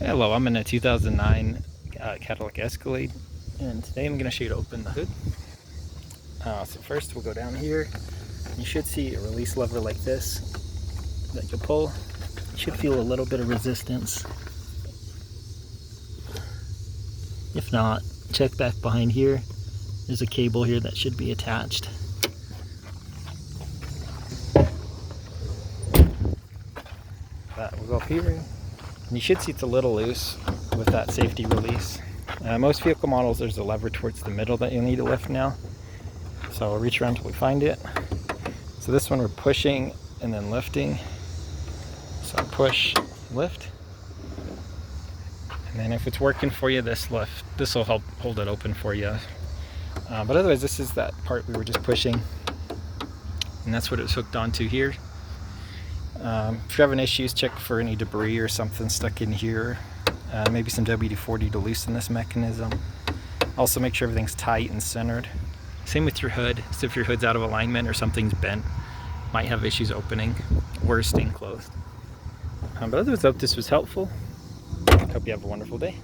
Hello, I'm in a 2009 Cadillac Escalade, and today I'm going to show you to open the hood. So first we'll go down here. You should see a release lever like this that you pull. You should feel a little bit of resistance. If not, check back behind here. There's a cable here that should be attached. We'll go up here, and you should see it's a little loose with that safety release. Most vehicle models, there's a lever towards the middle that you'll need to lift now. So we'll reach around until we find it. So this one we're pushing and then lifting. So push, lift. And then if it's working for you, this will help hold it open for you. But otherwise, this is that part we were just pushing. And that's what it's hooked onto here. If you're having issues, check for any debris or something stuck in here. Maybe some WD-40 to loosen this mechanism. Also make sure everything's tight and centered. Same with your hood. So if your hood's out of alignment or something's bent, might have issues opening or staying closed. But otherwise, I hope this was helpful. Hope you have a wonderful day.